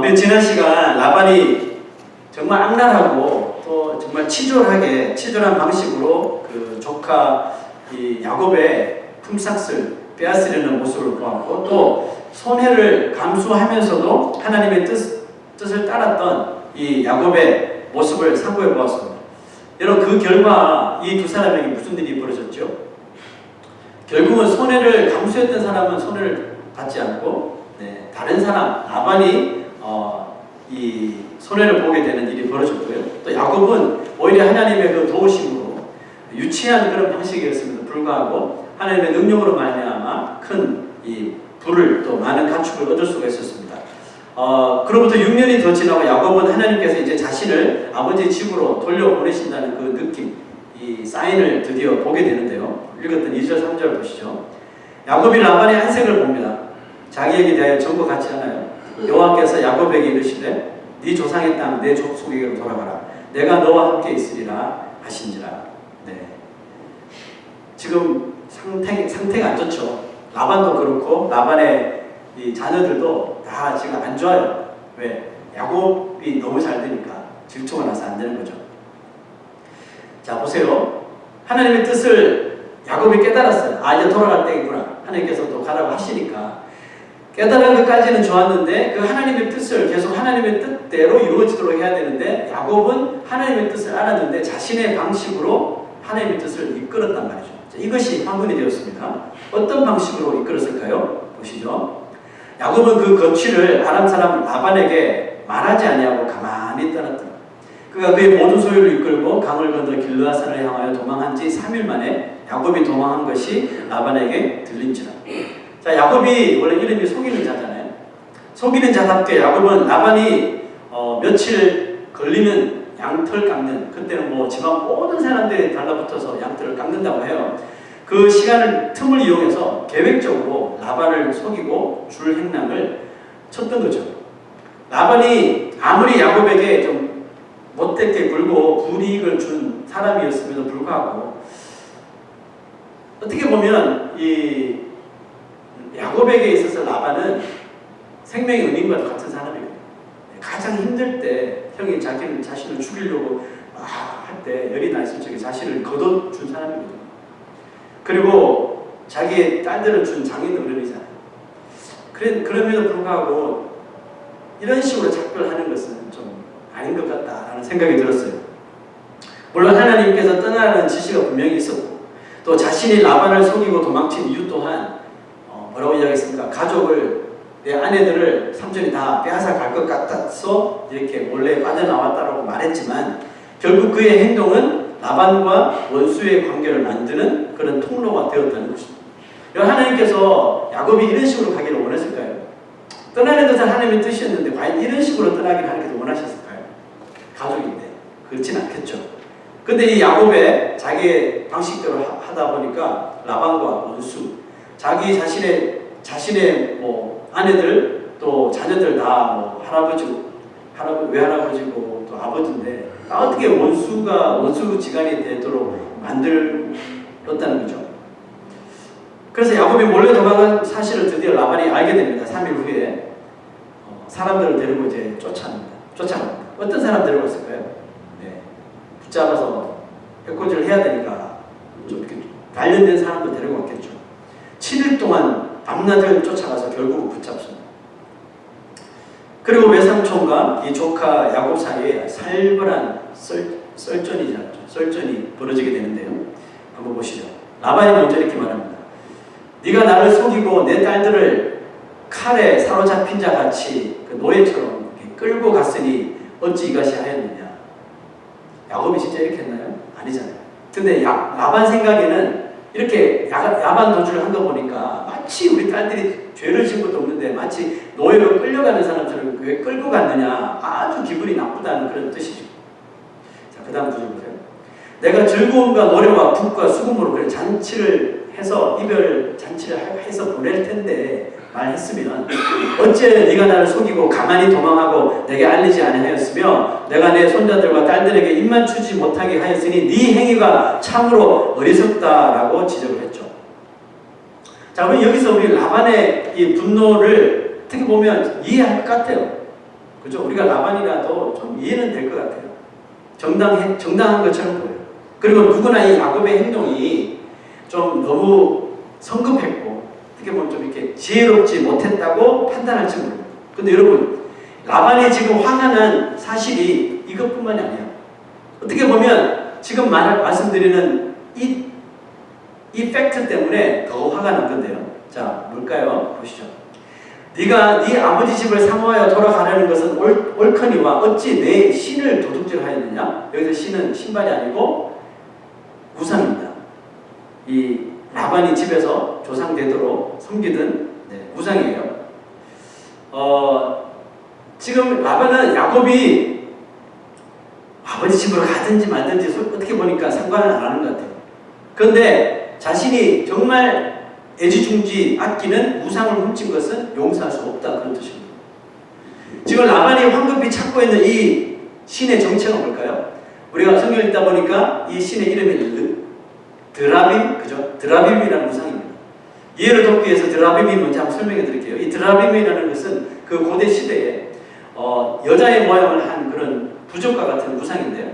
우리 지난 시간 라반이 정말 악랄하고 또 정말 치졸한 방식으로 그 조카 이 야곱의 품삯을 빼앗으려는 모습을 보았고, 또 손해를 감수하면서도 하나님의 뜻을 따랐던 이 야곱의 모습을 상고해 보았습니다. 여러분, 그 결과 이 두 사람에게 무슨 일이 벌어졌죠? 결국은 손해를 감수했던 사람은 손해를 받지 않고, 다른 사람 라반이 이 손해를 보게 되는 일이 벌어졌고요. 또 야곱은 오히려 하나님의 그 도우심으로 유치한 그런 방식이었음에도 불구하고 하나님의 능력으로 말미암아 큰 이 부를 또 많은 가축을 얻을 수가 있었습니다. 그로부터 6년이 더 지나고 야곱은 하나님께서 이제 자신을 아버지의 집으로 돌려보내신다는 그 느낌, 이 사인을 드디어 보게 되는데요. 읽었던 2절 3절 보시죠. 야곱이 라반의 안색을 봅니다. 자기에게 대하여 전과 같지 않아요. 여호와께서 야곱에게 이르시되 네 조상의 땅 내 족속에게로 돌아가라. 내가 너와 함께 있으리라 하신지라. 지금 상태가 안 좋죠. 라반도 그렇고 라반의 이 자녀들도 다 지금 안 좋아요. 왜? 야곱이 너무 잘 되니까 질투가 나서 안 되는 거죠. 자, 보세요. 하나님의 뜻을 야곱이 깨달았어요. 이제 돌아갈 때이구나. 하나님께서 또 가라고 하시니까 깨달은 것까지는 좋았는데 그 하나님의 뜻을 계속 하나님의 뜻대로 이루어지도록 해야 되는데, 야곱은 하나님의 뜻을 알았는데 자신의 방식으로 하나님의 뜻을 이끌었단 말이죠. 자, 이것이 황분이 되었습니다. 어떤 방식으로 이끌었을까요? 보시죠. 야곱은 그 거취를 아람 사람 라반에게 말하지 아니하고 가만히 떠났더라. 그가 그의 모든 소유를 이끌고 강을 건너 길르앗산을 향하여 도망한 지 3일 만에 야곱이 도망한 것이 라반에게 들린지라. 자, 야곱이 원래 이름이 속이는 자잖아요. 속이는 자답게 야곱은 라반이 며칠 걸리면 양털 깎는, 그때는 뭐 집안 모든 사람들이 달라붙어서 양털을 깎는다고 해요. 그 틈을 이용해서 계획적으로 라반을 속이고 줄 행랑을 쳤던 거죠. 라반이 아무리 야곱에게 좀 못되게 굴고 불이익을 준 사람이었음에도 불구하고 어떻게 보면 이 야곱에게 있어서 라반은 생명의 은인과 같은 사람이에요. 가장 힘들 때 형이 자신을 죽이려고 할 때 열이 나 있을 적에 자신을 거둬준 사람이거든요. 그리고 자기의 딸들을 준 장인 어른이잖아요. 그럼에도 불구하고 이런 식으로 작별하는 것은 좀 아닌 것 같다라는 생각이 들었어요. 물론 하나님께서 떠나라는 지시가 분명히 있었고, 또 자신이 라반을 속이고 도망친 이유 또한 뭐라고 이야기했습니까? 내 아내들을 삼촌이 다 빼앗아 갈 것 같아서 이렇게 몰래 빠져나왔다라고 말했지만, 결국 그의 행동은 라반과 원수의 관계를 만드는 그런 통로가 되었다는 것입니다. 하나님께서 야곱이 이런 식으로 가기를 원했을까요? 떠나는 것은 하나님의 뜻이었는데 과연 이런 식으로 떠나기를 하나님께서 원하셨을까요? 가족인데 그렇진 않겠죠. 근데 이 야곱의 자기의 방식대로 하다 보니까 라반과 원수, 자신의 뭐 아내들 또 자녀들 다 뭐 외할아버지고 또 아버지인데 어떻게 원수지간이 되도록 만들었다는 거죠. 그래서 야곱이 몰래 도망간 사실을 드디어 라반이 알게 됩니다. 3일 후에 사람들을 데리고 이제 쫓아갑니다. 어떤 사람 데려갔을까요? 붙잡아서 해코지를 해야 되니까 좀 이렇게 단련된 사람도 데리고 갔겠죠. 7일 동안 밤낮을 쫓아가서 결국 붙잡습니다. 그리고 외삼촌과 이 조카 야곱 사이에 살벌한 썰전이 벌어지게 되는데요. 한번 보시죠. 라반이 먼저 이렇게 말합니다. 네가 나를 속이고 내 딸들을 칼에 사로잡힌 자 같이 그 노예처럼 끌고 갔으니 어찌 이것이 하였느냐. 야곱이 진짜 이렇게 했나요? 아니잖아요. 근데 라반 생각에는 이렇게 야반 도주를 한 거 보니까 마치 우리 딸들이 죄를 지은 것도 없는데 마치 노예로 끌려가는 사람처럼 왜 끌고 갔느냐, 아주 기분이 나쁘다는 그런 뜻이죠. 자, 그 다음 구절 보세요. 내가 즐거움과 노래와 북과 수금으로 그래 잔치를 해서 이별 잔치를 해서 보낼 텐데 말했으면 어째 네가 나를 속이고 가만히 도망하고 내게 알리지 아니하였으며 내가 내 손자들과 딸들에게 입만 추지 못하게 하였으니 네 행위가 참으로 어리석다라고 지적을 했죠. 자, 그럼 여기서 우리 라반의 이 분노를 어떻게 보면 이해할 것 같아요. 그죠? 우리가 라반이라도 좀 이해는 될 것 같아요. 정당한 것처럼 보여요. 그리고 누구나 이 야곱의 행동이 좀 너무 성급했고 어떻게 보면 좀 이렇게 지혜롭지 못했다고 판단할지 모릅니다. 근데 여러분, 라반이 지금 화가 난 사실이 이것뿐만이 아니에요. 어떻게 보면 지금 말씀드리는 이 팩트 때문에 더 화가 난 건데요. 자, 뭘까요? 보시죠. 네가 네 아버지 집을 사모하여 돌아가려는 것은 옳거니와 어찌 내 신을 도둑질하였느냐? 여기서 신은 신발이 아니고 우상입니다. 이 라반이 집에서 조상되도록 섬기던 우상이에요. 지금 라반은 야곱이 아버지 집으로 가든지 말든지 어떻게 보니까 상관을 안 하는 것 같아요. 그런데 자신이 정말 애지중지 아끼는 우상을 훔친 것은 용서할 수 없다, 그런 뜻입니다. 지금 라반이 황급히 찾고 있는 이 신의 정체가 뭘까요? 우리가 성경을 읽다 보니까 이 신의 이름이 드라빔, 그죠? 드라빔이라는 우상입니다. 이해를 돕기 위해서 드라빔이 뭔지 한번 설명해 드릴게요. 이 드라빔이라는 것은 그 고대 시대에 여자의 모양을 한 그런 부적과 같은 우상인데요.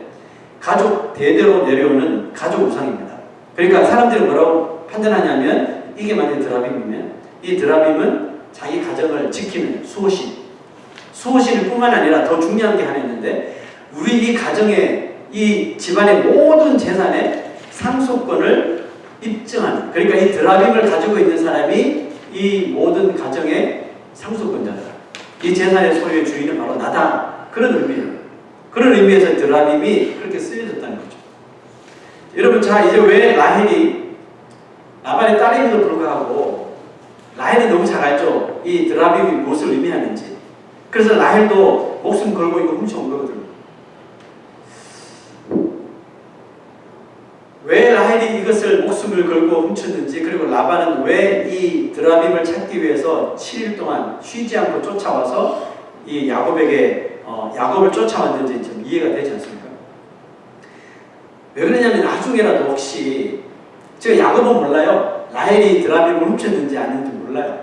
가족 대대로 내려오는 가족 우상입니다. 그러니까 사람들이 뭐라고 판단하냐면 이게 만약에 드라빔이면 이 드라빔은 자기 가정을 지키는 수호신일 뿐만 아니라 더 중요한 게 하나 있는데 우리 이 가정의 이 집안의 모든 재산의 상속권을 입증하는, 그러니까 이 드라빔을 가지고 있는 사람이 이 모든 가정의 상속권자다. 이 재산의 소유의 주인은 바로 나다. 그런 의미예요. 그런 의미에서 드라빔이 그렇게 쓰여졌다는 거죠. 여러분, 자, 이제 왜 라헬이 라반의 딸임에도 불구하고 라헬이 너무 잘 알죠? 이 드라빔이 무엇을 의미하는지. 그래서 라헬도 목숨 걸고 이거 훔쳐온 거거든요. 왜 라헬이 이것을 목숨을 걸고 훔쳤는지, 그리고 라반은 왜 이 드라빔을 찾기 위해서 7일 동안 쉬지 않고 쫓아와서 이 야곱에게 야곱을 쫓아왔는지 좀 이해가 되지 않습니까? 왜 그러냐면 나중에라도 혹시 지금 야곱은 몰라요. 라헬이 드라빔을 훔쳤는지 아닌지 몰라요.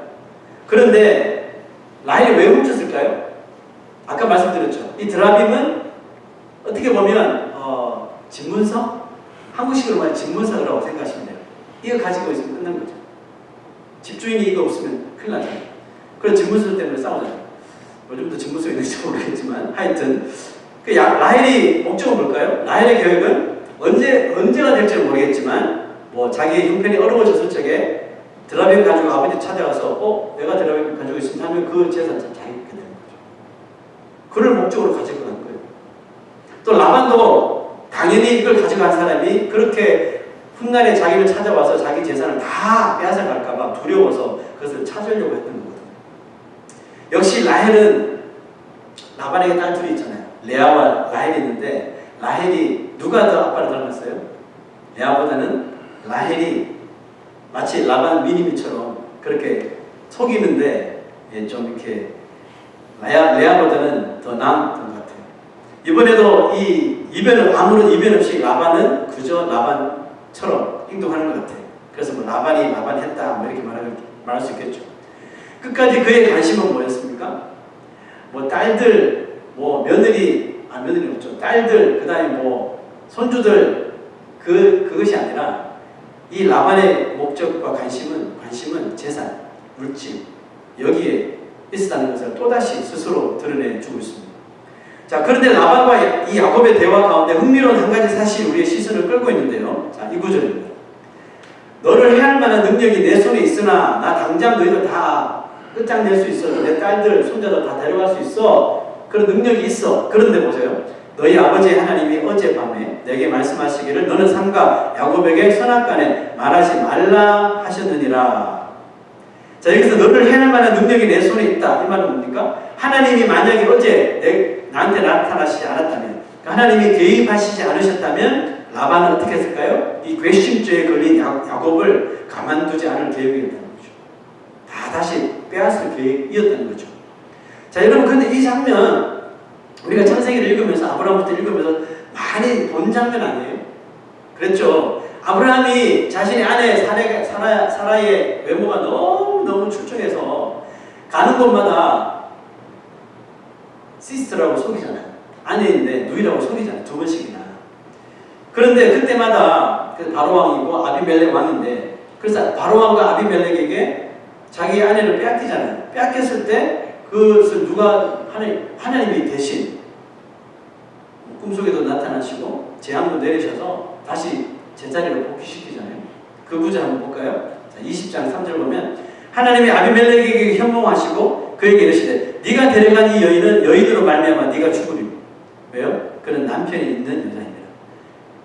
그런데 라헬이 왜 훔쳤을까요? 아까 말씀드렸죠. 이 드라빔은 어떻게 보면 집문서? 한국식으로 말하면 집문서라고 생각하시면 돼요. 이거 가지고 있으면 끝난 거죠. 집주인이 이거 없으면 큰일 나잖아요. 그래서 집문서 때문에 싸우잖아요. 요즘도 집문서 있는지 모르겠지만 하여튼 그 라헬이 목적은 뭘까요? 라헬의 계획은 언제가 될지 모르겠지만 뭐 자기 형편이 어려워졌을 적에 드라빔 가지고 아버지 찾아가서 내가 드라빔 가지고 있으면 하면 그 재산 자기가 되는 거죠. 그걸 목적으로 가지고 간 거예요. 또 라반도 당연히 이걸 가지고 간 사람이 그렇게 훗날에 자기를 찾아와서 자기 재산을 다 빼앗아갈까봐 두려워서 그것을 찾으려고 했던 거거든요. 역시 라헬은 라반에게 딸 둘이 있잖아요. 레아와 라헬이 있는데 라헬이 누가 더 아빠를 닮았어요? 레아보다는 라헬이 마치 라반 미니미처럼 그렇게 속이는데 좀 이렇게 레아보다는 더 나았던 것 같아요. 이번에도 아무런 이변 없이 라반은 그저 라반처럼 행동하는 것 같아요. 그래서 뭐 라반이 라반했다 뭐 이렇게 말할 수 있겠죠. 끝까지 그의 관심은 뭐였습니까? 뭐 딸들, 뭐 며느리 없죠. 딸들, 그 다음에 뭐 손주들, 그것이 아니라 이 라반의 목적과 관심은 재산, 물질, 여기에 있었다는 것을 또다시 스스로 드러내주고 있습니다. 자, 그런데 라반과 이 야곱의 대화 가운데 흥미로운 한 가지 사실이 우리의 시선을 끌고 있는데요. 자, 이 구절입니다. 너를 해할 만한 능력이 내 손에 있으나 나 당장 너희들 다 끝장낼 수 있어. 내 딸들, 손자들 다 데려갈 수 있어. 그런 능력이 있어. 그런데 보세요. 너희 아버지 하나님이 어젯밤에 내게 말씀하시기를 너는 삼가 야곱에게 선악간에 말하지 말라 하셨느니라. 자, 여기서 너를 해낼 만한 능력이 내 손에 있다. 이 말은 뭡니까? 하나님이 만약에 어제 나한테 나타나시지 않았다면, 하나님이 개입하시지 않으셨다면 라반은 어떻게 했을까요? 이 괘씸죄에 걸린 야곱을 가만두지 않을 계획이었다는 거죠. 다 다시 빼앗을 계획이었다는 거죠. 자, 여러분, 근데 이 장면 우리가 창세기를 읽으면서 아브라함부터 읽으면서 많이 본 장면 아니에요? 그랬죠. 아브라함이 자신의 아내 사라의 외모가 너무너무 출중해서 가는 곳마다 시스터라고 속이잖아요. 아내인데 누이라고 속이잖아요. 2번씩이나. 그런데 그때마다 바로왕이고 아비멜렉 왕인데, 그래서 바로왕과 아비멜렉에게 자기 아내를 빼앗기잖아요. 빼앗겼을 때 그것을 누가 하나님이 대신 꿈속에도 나타나시고 재앙도 내리셔서 다시 제자리로 복귀시키잖아요. 그 구절 한번 볼까요? 자, 20장 3절 보면 하나님이 아비멜렉에게 현몽하시고 그에게 이르시되 네가 데려간 이 여인은 여인으로 말미암아 네가 죽으리니. 왜요? 그는 남편이 있는 여자입니다.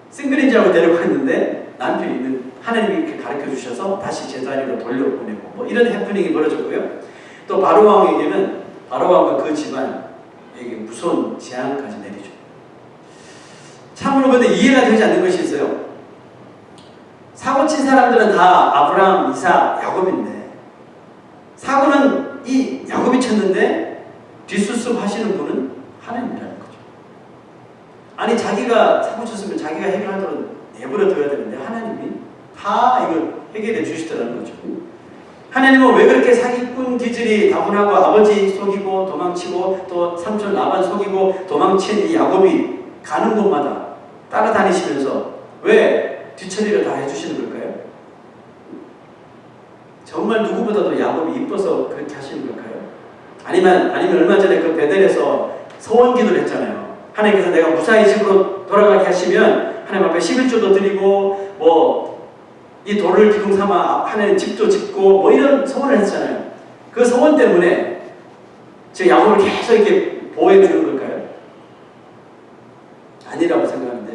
싱글인 줄 알고 데려갔는데 남편이 있는, 하나님이 이렇게 가르쳐 주셔서 다시 제자리로 돌려보내고 뭐 이런 해프닝이 벌어졌고요. 또 바로왕에게는 바로왕과 그 집안에게 무서운 재앙까지 내리죠. 참으로 근데 이해가 되지 않는 것이 있어요. 사고 친 사람들은 다 아브라함, 이삭, 야곱인데 사고는 이 야곱이 쳤는데 뒷수습 하시는 분은 하나님이라는 거죠. 아니 자기가 사고 쳤으면 자기가 해결하도록 내버려 둬야 되는데 하나님이 다 이걸 해결해 주시더라는 거죠. 하나님은 왜 그렇게 사기꾼 기질이 다분하고 아버지 속이고 도망치고 또 삼촌 라반 속이고 도망친 이 야곱이 가는 곳마다 따라다니시면서 왜 뒤처리를 다 해주시는 걸까요? 정말 누구보다도 야곱이 이뻐서 그렇게 하시는 걸까요? 아니면 얼마 전에 그 베델에서 소원 기도를 했잖아요. 하나님께서 내가 무사히 집으로 돌아가게 하시면 하나님 앞에 11조도 드리고 뭐 이 돌을 기둥 삼아 하나님 집도 짓고 뭐 이런 소원을 했잖아요. 그 소원 때문에 저 야곱을 계속 이렇게 보호해 주는 걸까요? 아니라고 생각하는데,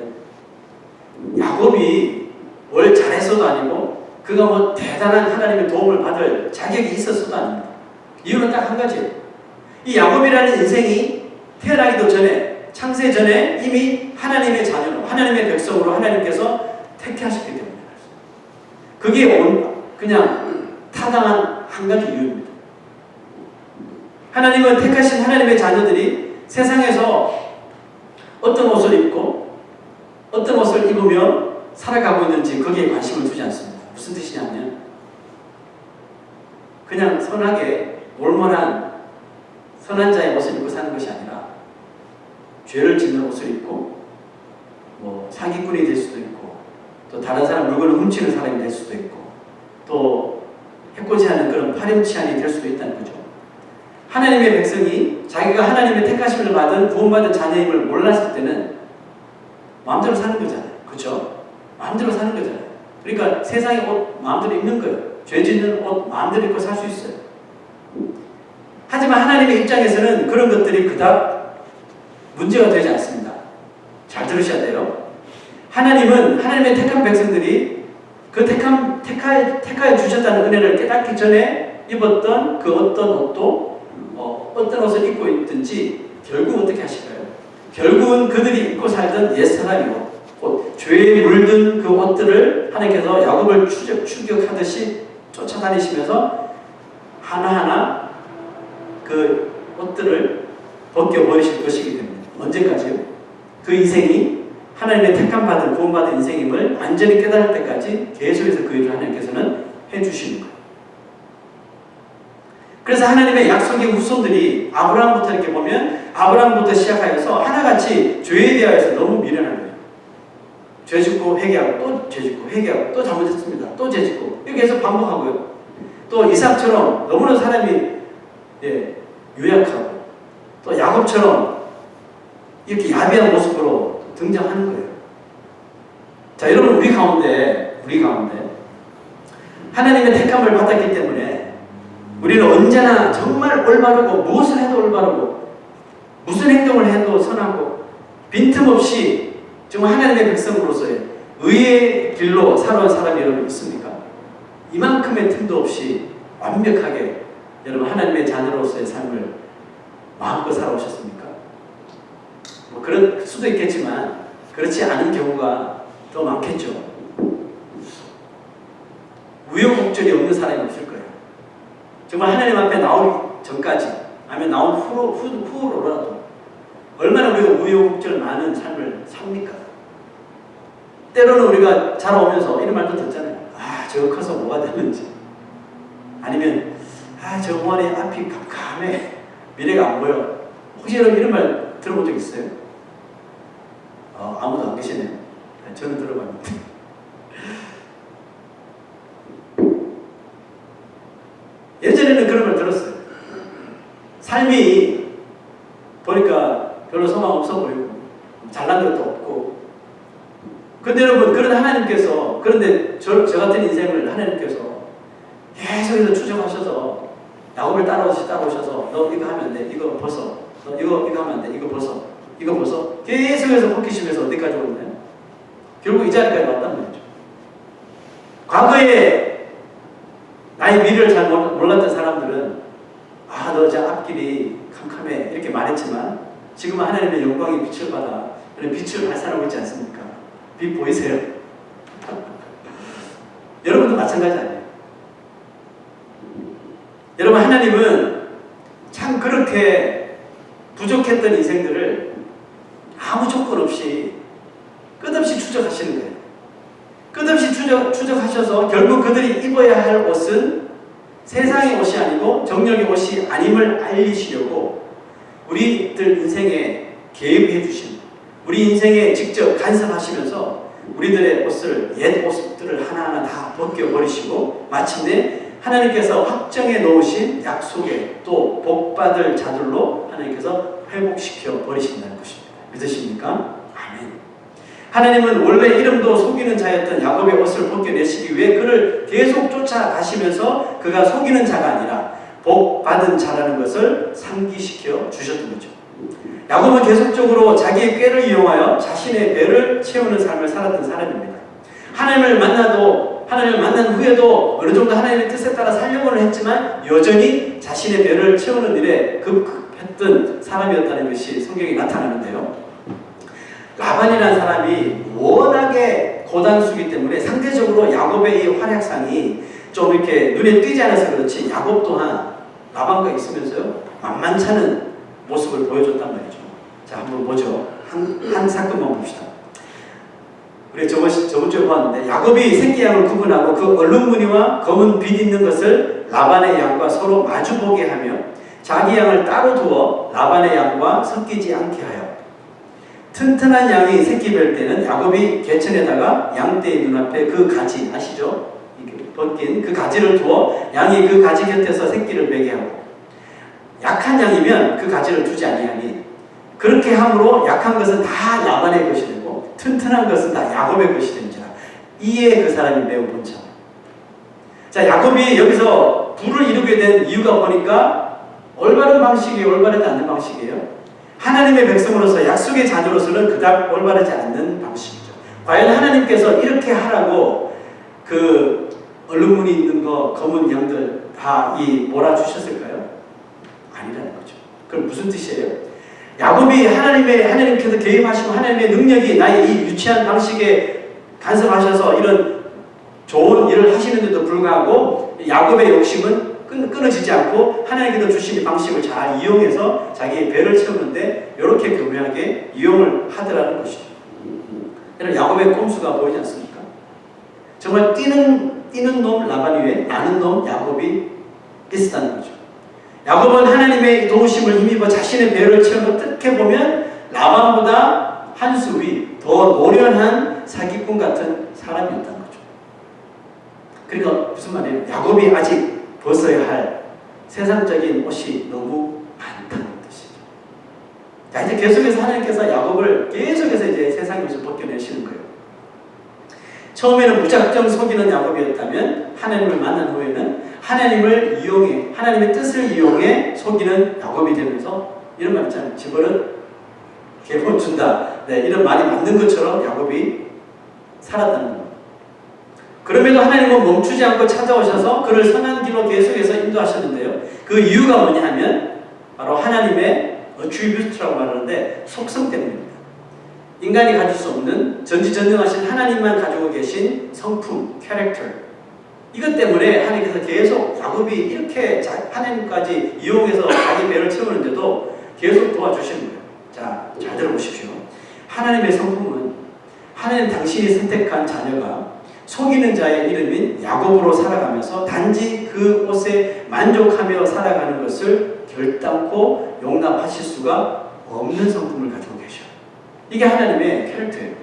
야곱이 뭘 잘했어도 아니고 그가 뭐 대단한 하나님의 도움을 받을 자격이 있었어도 아닙니다. 이유는 딱 한 가지예요. 이 야곱이라는 인생이 태어나기도 전에, 창세 전에 이미 하나님의 자녀로, 하나님의 백성으로 하나님께서 택하셨기 때문에 그게 그냥 타당한 한 가지 이유입니다. 하나님은 택하신 하나님의 자녀들이 세상에서 어떤 옷을 입고 어떤 옷을 입으며 살아가고 있는지 거기에 관심을 두지 않습니다. 무슨 뜻이냐면 그냥 선하게 몰몰한 선한 자의 옷을 입고 사는 것이 아니라 죄를 짓는 옷을 입고 뭐 사기꾼이 될 수도 있고 또 다른 사람 물건을 훔치는 사람이 될 수도 있고 또 해코지하는 그런 파렴치한이 될 수도 있다는 거죠. 하나님의 백성이 자기가 하나님의 택하심을 받은 구원받은 자녀임을 몰랐을 때는 마음대로 사는 거잖아요. 그렇죠? 마음대로 사는 거잖아요. 그러니까 세상에 옷 마음대로 입는 거예요. 죄 짓는 옷 마음대로 입고 살 수 있어요. 하지만 하나님의 입장에서는 그런 것들이 그닥 문제가 되지 않습니다. 잘 들으셔야 돼요. 하나님은 하나님의 택한 백성들이 그 택하여 주셨다는 은혜를 깨닫기 전에 입었던 그 어떤 옷도 어떤 옷을 입고 있든지 결국 어떻게 하실까요? 결국은 그들이 입고 살던 옛사람이 옷, 죄에 물든 그 옷들을 하나님께서 야곱을 추격하듯이 쫓아다니시면서 하나하나 그 옷들을 벗겨버리실 것이기 때문에 언제까지요? 그 인생이 하나님의 택함받은 구원받은 인생임을 완전히 깨달을 때까지 계속해서 그 일을 하나님께서는 해주시는 거예요. 그래서 하나님의 약속의 후손들이 아브라함부터 이렇게 보면 아브라함부터 시작하여서 하나같이 죄에 대하여서 너무 미련한 거예요. 죄 짓고 회개하고 또 죄 짓고 회개하고 또 잘못했습니다. 또 죄 짓고 이렇게 해서 반복하고요. 또 이삭처럼 너무나 사람이 유약하고 또 야곱처럼 이렇게 야비한 모습으로 등장하는 거예요. 자, 여러분 우리 가운데 하나님의 택함을 받았기 때문에 우리는 언제나 정말 올바르고 무엇을 해도 올바르고 무슨 행동을 해도 선하고 빈틈없이 정말 하나님의 백성으로서의 의의 길로 살아온 사람이 여러분 있습니까? 이만큼의 틈도 없이 완벽하게 여러분 하나님의 자녀로서의 삶을 마음껏 살아오셨습니까? 뭐 그럴 수도 있겠지만 그렇지 않은 경우가 더 많겠죠. 우여곡절이 없는 사람이 없을 거예요. 정말 하나님 앞에 나오기 전까지 아니면 나온 후로라도 얼마나 우리가 우여곡절 많은 삶을 삽니까? 때로는 우리가 자라오면서 이런 말도 듣잖아요. 아, 저거 커서 뭐가 되는지. 아니면 아, 저 머리 앞이 캄캄해. 미래가 안 보여. 혹시 여러분 이런 말 들어본 적 있어요? 아무도 안 계시네요. 저는 들어봤는데. 예전에는 그런 말 들었어요. 삶이 보니까 별로 소망 없어 보이고 잘난 것도 없고. 근데 여러분, 그런 하나님께서, 그런데 저 같은 인생을 하나님께서 계속해서 추적하셔서 야곱을 따라오셔서 너 이거 하면 안 돼, 이거 벗어, 너 이거 하면 안 돼, 이거 벗어, 이거 벗어, 계속해서 벗기시면서 어디까지 오나요? 결국 이 자리까지 왔단 말이죠. 과거에 나의 미래를 잘 몰랐던 사람들은 너 저 앞길이 캄캄해 이렇게 말했지만 지금은 하나님의 영광의 빛을 받아 그런 빛을 발산하고 있지 않습니까? 빛 보이세요? 여러분도 마찬가지 아니에요? 여러분, 하나님은 참 그렇게 부족했던 인생들을 아무 조건 없이 끝없이 추적하시는 거예요. 끝없이 추적하셔서 결국 그들이 입어야 할 옷은 세상의 옷이 아니고 정령의 옷이 아님을 알리시려고 우리들 인생에 개입해 주신, 우리 인생에 직접 간섭하시면서 우리들의 옷을, 옛 옷들을 하나하나 다 벗겨버리시고 마침내 하나님께서 확정해 놓으신 약속의 또 복받을 자들로 하나님께서 회복시켜 버리신다는 것입니다. 믿으십니까? 아멘. 하나님은 원래 이름도 속이는 자였던 야곱의 옷을 벗겨내시기 위해 그를 계속 쫓아가시면서 그가 속이는 자가 아니라 복받은 자라는 것을 상기시켜 주셨던 거죠. 야곱은 계속적으로 자기의 꾀를 이용하여 자신의 배를 채우는 삶을 살았던 사람입니다. 하나님을 만난 후에도 어느 정도 하나님의 뜻에 따라 살려고는 했지만 여전히 자신의 배를 채우는 일에 급급했던 사람이었다는 것이 성경에 나타나는데요. 라반이라는 사람이 워낙에 고단수이기 때문에 상대적으로 야곱의 이 활약상이 좀 이렇게 눈에 띄지 않아서 그렇지 야곱 또한 라반과 있으면서요 만만찮은 모습을 보여줬단 말이죠. 자, 한번 보죠. 한 사건만 봅시다. 우리 저번 주에 보았는데 야곱이 새끼 양을 구분하고 그 얼룩무늬와 검은 빛 있는 것을 라반의 양과 서로 마주보게 하며 자기 양을 따로 두어 라반의 양과 섞이지 않게 하여 튼튼한 양이 새끼 뵐 때는 야곱이 개천에다가 양떼의 눈앞에 그 가지 아시죠? 벗긴 그 가지를 두어 양이 그 가지 곁에서 새끼를 베게 하고 약한 양이면 그 가지를 두지 아니하니 그렇게 함으로 약한 것은 다 라반의 것이 되고 튼튼한 것은 다 야곱의 것이 된지라. 이에 그 사람이 매우 번창. 자, 야곱이 여기서 부를 이루게 된 이유가 보니까 올바른 방식이에요, 올바르지 않는 방식이에요? 하나님의 백성으로서 약속의 자녀로서는 그닥 올바르지 않는 방식이죠. 과연 하나님께서 이렇게 하라고 그 얼룩무늬 있는 거 검은 양들 다 몰아주셨을까요? 아니라는 거죠. 그럼 무슨 뜻이에요? 야곱이 하나님께서 개입하시고 하나님의 능력이 나의 이 유치한 방식에 간섭하셔서 이런 좋은 일을 하시는데도 불구하고 야곱의 욕심은 끊어지지 않고 하나님께서 주신 방식을 잘 이용해서 자기의 배를 채우는데 이렇게 교묘하게 이용을 하더라는 것이죠. 여러분, 야곱의 꼼수가 보이지 않습니까? 정말 뛰는 놈 라반 위에 나는 놈 야곱이 있었다는 거죠. 야곱은 하나님의 도우심을 힘입어 자신의 배를 채우고 어떻게 보면 라반보다 한 수 위, 더 노련한 사기꾼 같은 사람이었다는 거죠. 그러니까 무슨 말이에요? 야곱이 아직 벗어야 할 세상적인 옷이 너무 많다는 뜻이죠. 자, 이제 계속해서 하나님께서 야곱을 계속해서 이제 세상의 옷을 벗겨내시는 거예요. 처음에는 무작정 속이는 야곱이었다면 하나님을 만난 후에는 하나님을 이용해, 하나님의 뜻을 이용해 속이는 야곱이 되면서 이런 말 있잖아요. 집어를 개못 준다. 네, 이런 말이 맞는 것처럼 야곱이 살았다는 겁니다. 그럼에도 하나님은 멈추지 않고 찾아오셔서 그를 선한 길로 계속해서 인도하셨는데요. 그 이유가 뭐냐 하면 바로 하나님의 attribute라고 말하는데 속성 때문입니다. 인간이 가질 수 없는 전지전능하신 하나님만 가지고 계신 성품, 캐릭터. 이것 때문에 하나님께서 계속 야곱이 이렇게 하나님까지 이용해서 자기 배를 채우는데도 계속 도와주시는 거예요. 자, 잘 들어보십시오. 하나님의 성품은 하나님 당신이 선택한 자녀가 속이는 자의 이름인 야곱으로 살아가면서 단지 그 옷에 만족하며 살아가는 것을 결단코 용납하실 수가 없는 성품을 가지고 계셔요. 이게 하나님의 캐릭터예요.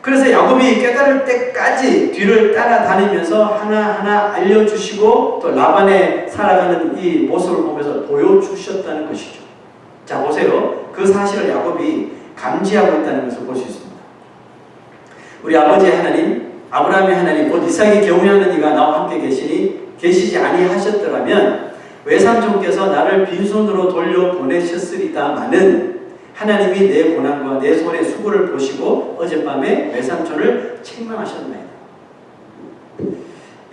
그래서 야곱이 깨달을 때까지 뒤를 따라다니면서 하나하나 알려주시고 또 라반의 살아가는 이 모습을 보면서 보여주셨다는 것이죠. 자, 보세요. 그 사실을 야곱이 감지하고 있다는 것을 볼 수 있습니다. 우리 아버지의 하나님, 아브라함의 하나님, 곧 이삭이 경외하는 이가 나와 함께 계시지 아니하셨더라면 외삼촌께서 나를 빈손으로 돌려보내셨으리다마는 하나님이 내 고난과 내 손의 수고를 보시고 어젯밤에 외삼촌을 책망하셨나이다.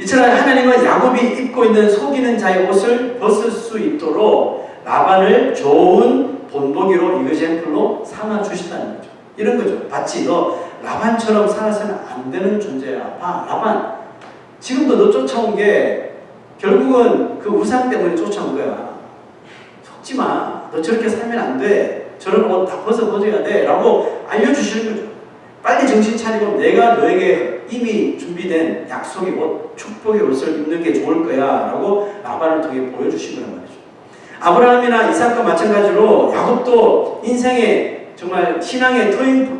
이처럼 하나님은 야곱이 입고 있는 속이는 자의 옷을 벗을 수 있도록 라반을 좋은 본보기로 이그젬플로 삼아 주신다는 거죠. 이런 거죠. 봤지? 너 라반처럼 살아서는 안 되는 존재야. 봐, 라반. 지금도 너 쫓아온 게 결국은 그 우상 때문에 쫓아온 거야. 속지 마. 너 저렇게 살면 안 돼. 저런 옷 다 벗어야 돼. 라고 알려주시는 거죠. 빨리 정신 차리고 내가 너에게 이미 준비된 약속의 옷, 축복의 옷을 입는 게 좋을 거야. 라고 라반을 통해 보여주신 거란 말이죠. 아브라함이나 이삭과 마찬가지로 야곱도 인생의 정말 신앙의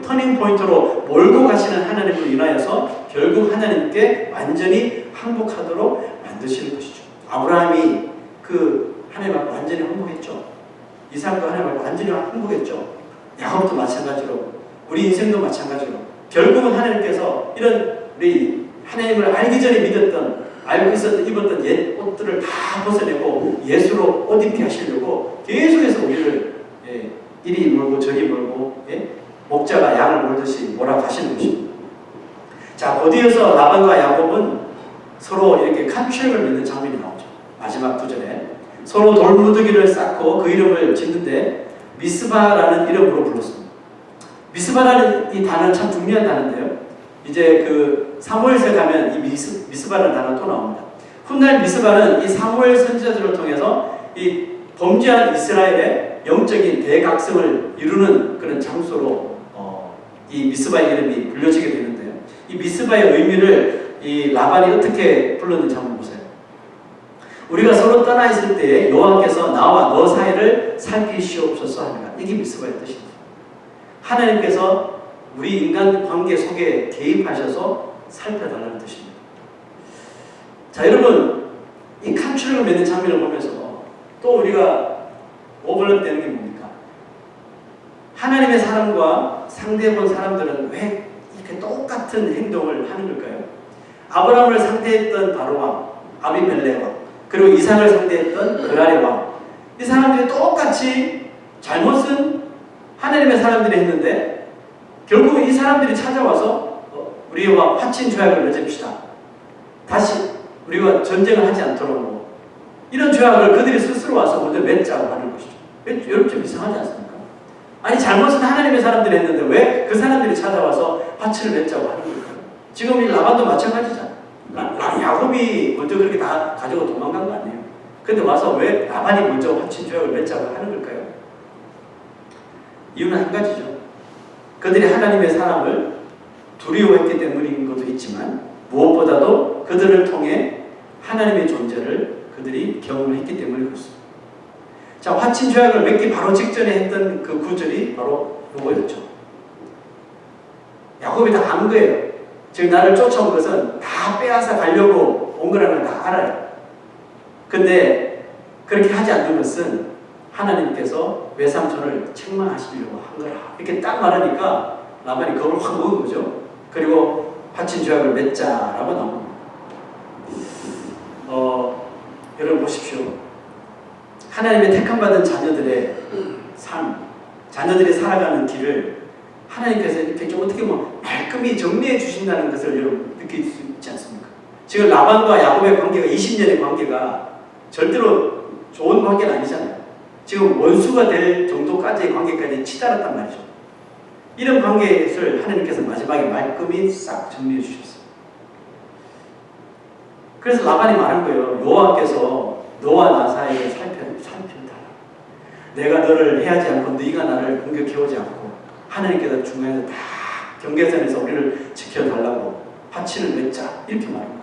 터닝 포인트로 몰고 가시는 하나님으로 인하여서 결국 하나님께 완전히 항복하도록 만드시는 것이죠. 아브라함이 그 하나님 앞에 완전히 항복했죠. 이삭도 하나님 앞에 완전히 항복했죠. 야곱도 마찬가지로 우리 인생도 마찬가지로 결국은 하나님께서 이런 우리 하나님을 알기 전에 믿었던 알고 있었던 입었던 옛 옷들을 다 벗어내고 예수로 옷 입게 하시려고 계속해서 우리를 이리 몰고 저리 몰고 목자가 양을 몰듯이 몰아가시는 것입니다. 자, 곧이어서 라반과 야곱은 서로 이렇게 칸트랙을 맺는 장면이 나오죠. 마지막 구절에 서로 돌무더기를 쌓고 그 이름을 짓는데 미스바라는 이름으로 불렀습니다. 미스바라는 이 단어는 참 중요한 단어인데요. 이제 그 사무엘서에 가면 이 미스바라는 단어가 또 나옵니다. 훗날 미스바는 이 사무엘 선지자들을 통해서 이 범죄한 이스라엘의 영적인 대각성을 이루는 그런 장소로 이 미스바의 이름이 불려지게 되는데요. 이 미스바의 의미를 이 라반이 어떻게 불렀는지 한번 보세요. 우리가 서로 떠나 있을 때에 여호와께서 나와 너 사이를 살피시옵소서 합니다. 이게 미스바의 뜻입니다. 하나님께서 우리 인간 관계 속에 개입하셔서 살펴달라는 뜻입니다. 자, 여러분, 이 칸츄를 맺는 장면을 보면서 또 우리가 오버랩되는 게 뭡니까? 하나님의 사람과 상대해본 사람들은 왜 이렇게 똑같은 행동을 하는 걸까요? 아브라함을 상대했던 바로 왕, 아비멜렉 왕, 그리고 이삭을 상대했던 그랄의 왕, 이 사람들이 똑같이 잘못은 하나님의 사람들이 했는데 결국 이 사람들이 찾아와서 우리와 화친 조약을 맺읍시다. 다시 우리가 전쟁을 하지 않도록 이런 조약을 그들이 스스로 와서 먼저 맺자고 하는 것이죠. 여러분 좀 이상하지 않습니까? 아니 잘못은 하나님의 사람들이 했는데 왜 그 사람들이 찾아와서 화친을 맺자고 하는 걸까요? 지금 이 라반도 마찬가지잖아요. 야곱이 먼저 그렇게 다 가지고 도망간 거 아니에요? 근데 와서 왜 라반이 먼저 화친 조약을 맺자고 하는 걸까요? 이유는 한 가지죠. 그들이 하나님의 사람을 두려워했기 때문인 것도 있지만 무엇보다도 그들을 통해 하나님의 존재를 그들이 경험했기 때문에 그렇습니다. 자, 화친 조약을 맺기 바로 직전에 했던 그 구절이 바로 이거였죠. 야곱이 다 안 거예요. 즉 나를 쫓아온 것은 다 빼앗아 가려고 온 거라는 걸 다 알아요. 근데 그렇게 하지 않는 것은 하나님께서 외삼촌을 책망하시려고 한 거라. 이렇게 딱 말하니까 라반이 겁을 확 먹은 거죠. 그리고 화친 조약을 맺자라고 나옵니다. 여러분 보십시오. 하나님의 택함받은 자녀들의 삶, 자녀들이 살아가는 길을 하나님께서 이렇게 좀 어떻게 보면 말끔히 정리해 주신다는 것을 여러분 느낄 수 있지 않습니까? 지금 라반과 야곱의 관계가 20년의 관계가 절대로 좋은 관계는 아니잖아요. 지금 원수가 될 정도까지의 관계까지 치달았단 말이죠. 이런 관계를 하나님께서 마지막에 말끔히 싹 정리해 주셨어요. 그래서 라반이 말한 거예요. 여호와께서 너와 나 사이를 살펴달라. 내가 너를 해하지 않고 네가 나를 공격해오지 않고 하나님께서 중간에서 다 경계선에서 우리를 지켜달라고 화친을 맺자 이렇게 말한 거예요.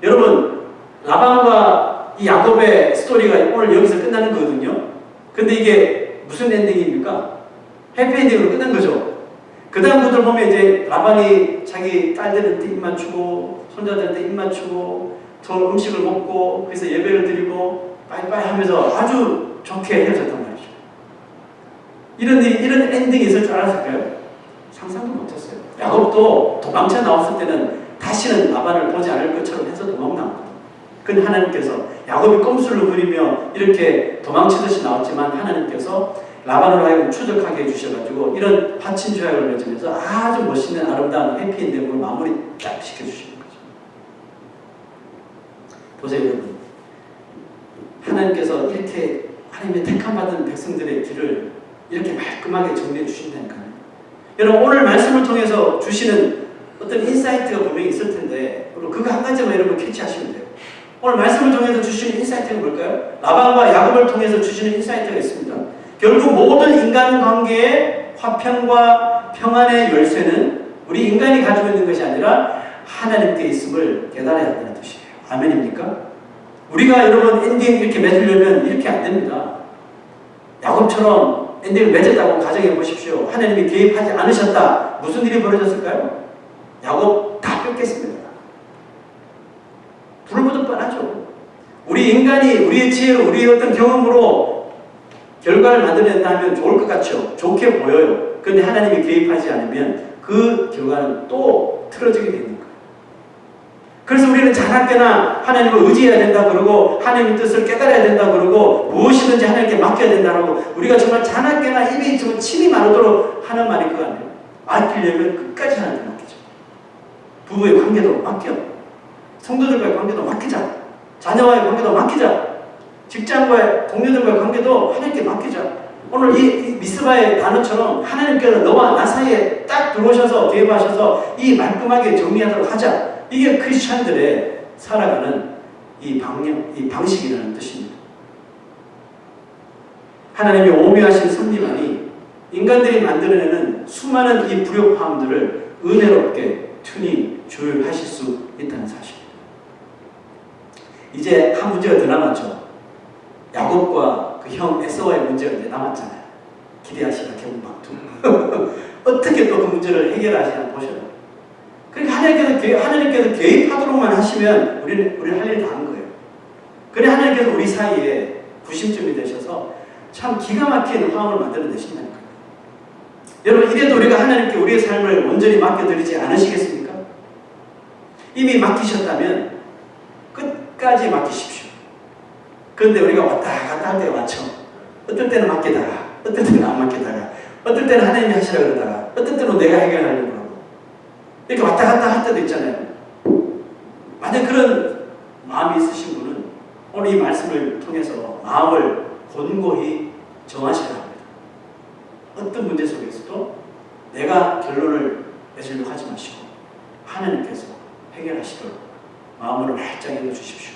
여러분 라반과 이 야곱의 스토리가 오늘 여기서 끝나는 거거든요. 근데 이게 무슨 엔딩입니까? 해피엔딩으로 끝난 거죠. 그 다음부터 보면 이제 라반이 자기 딸들한테 입 맞추고 손자들한테 입 맞추고 저 음식을 먹고 그래서 예배를 드리고 빠이빠이 하면서 아주 좋게 헤어졌단 말이죠. 이런 엔딩이 있을 줄 알았을까요? 상상도 못했어요. 야곱도 도망쳐 나왔을 때는 다시는 라반을 보지 않을 것처럼 해서 도망 나왔거든요. 근데 하나님께서 야곱이 꼼수를 부리며 이렇게 도망치듯이 나왔지만 하나님께서 라반으로 하여금 추적하게 해주셔가지고 이런 화친 조약을 맺으면서 아주 멋있는 아름다운 해피엔딩으로 마무리 딱 시켜주시는 거죠. 보세요 여러분, 하나님께서 이렇게 하나님의 택함받은 백성들의 길을 이렇게 말끔하게 정리해 주신다니까요. 여러분 오늘 말씀을 통해서 주시는 어떤 인사이트가 분명히 있을 텐데 그거 한 가지만 여러분 캐치하시면 돼요. 오늘 말씀을 통해서 주시는 인사이트가 뭘까요? 라반과 야곱을 통해서 주시는 인사이트가 있습니다. 결국 모든 인간관계의 화평과 평안의 열쇠는 우리 인간이 가지고 있는 것이 아니라 하나님께 있음을 깨달아야 한다는 뜻이에요. 아멘입니까? 우리가 여러분 엔딩 이렇게 맺으려면 이렇게 안 됩니다. 야곱처럼 엔딩을 맺었다고 가정해 보십시오. 하나님이 개입하지 않으셨다. 무슨 일이 벌어졌을까요? 야곱 다 뺏겠습니다. 불보듯 뻔하죠. 우리 인간이 우리의 지혜로 우리의 어떤 경험으로 결과를 만들어낸다 하면 좋을 것 같죠. 좋게 보여요. 그런데 하나님이 개입하지 않으면 그 결과는 또 틀어지게 되는 거예요. 그래서 우리는 자나깨나 하나님을 의지해야 된다 그러고 하나님의 뜻을 깨달아야 된다 그러고 무엇이든지 하나님께 맡겨야 된다고 우리가 정말 자나깨나 입이 정말 침이 마르도록 하는 말이 그거 아니에요. 맡기려면 끝까지 하나님께 맡기죠. 부부의 관계도 맡겨. 성도들과의 관계도 맡기자. 자녀와의 관계도 맡기자. 직장과의 동료들과의 관계도 하나님께 맡기자. 오늘 이 미스바의 단어처럼 하나님께서 너와 나 사이에 딱 들어오셔서 개입하셔서 이 말끔하게 정리하도록 하자. 이게 크리스찬들의 살아가는 이 방식이라는 뜻입니다. 하나님의 오묘하신 섭리만이 인간들이 만들어내는 수많은 이 불협화음들을 은혜롭게 조율하실 수 있다는 사실입니다. 이제 한 문제가 더 남았죠. 야곱과 그 형 에서와의 문제가 이제 남았잖아요. 기대하시라 개운박두. 어떻게 또 그 문제를 해결하시나 보셔요. 그러니까 하나님께서 개입하도록만 하시면 우리는 할 일 다 한 거예요. 그래 하나님께서 우리 사이에 구심점이 되셔서 참 기가 막힌 화음을 만들어내신다니까요. 여러분 이래도 우리가 하나님께 우리의 삶을 온전히 맡겨드리지 않으시겠습니까? 이미 맡기셨다면 끝까지 맡기십시오. 그런데 우리가 왔다 갔다 할 때가 많죠. 어떨 때는 맡기다가 어떨 때는 안 맡기다가 어떨 때는 하나님이 하시라 그러다가 어떨 때는 내가 해결하려고 하고 이렇게 왔다 갔다 할 때도 있잖아요. 만약 그런 마음이 있으신 분은 오늘 이 말씀을 통해서 마음을 곤고히 정하셔야 합니다. 어떤 문제 속에서도 내가 결론을 내주려고 하지 마시고 하나님께서 해결하시도록 마음을 활짝 열어주십시오.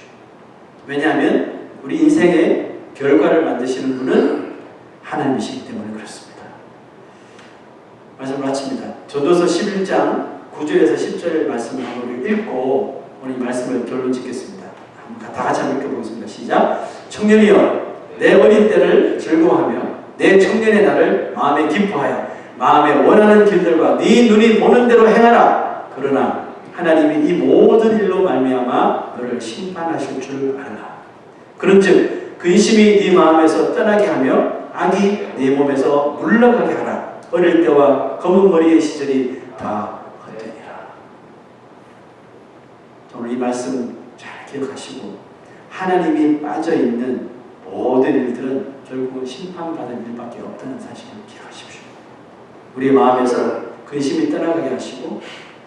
왜냐하면 우리 인생의 결과를 만드시는 분은 하나님이시기 때문에 그렇습니다. 말씀을 마칩니다. 전도서 11장 9절에서 10절 말씀을 한번 읽고 오늘 이 말씀을 결론 짓겠습니다. 다 같이 한번 읽어보겠습니다. 시작. 청년이여 내 어린 때를 즐거워하며 내 청년의 날을 마음에 기뻐하여 마음에 원하는 길들과 네 눈이 보는 대로 행하라. 그러나 하나님이 이 모든 일로 말미암아 너를 심판하실 줄 알라. 그런즉 근심이 네 마음에서 떠나게 하며 악이 네 몸에서 물러가게 하라. 어릴 때와 검은 머리의 시절이 다 헛되니라. 오늘 이 말씀 잘 기억하시고 하나님이 빠져있는 모든 일들은 결국은 심판받을 일밖에 없다는 사실을 기억하십시오. 우리의 마음에서 근심이 떠나가게 하시고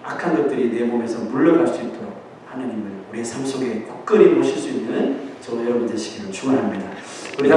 악한 것들이 내 몸에서 물러갈 수 있도록 하나님을 우리의 삶 속에 굳건히 모실 수 있는 저와 여러분 되시기를 축원합니다. 우리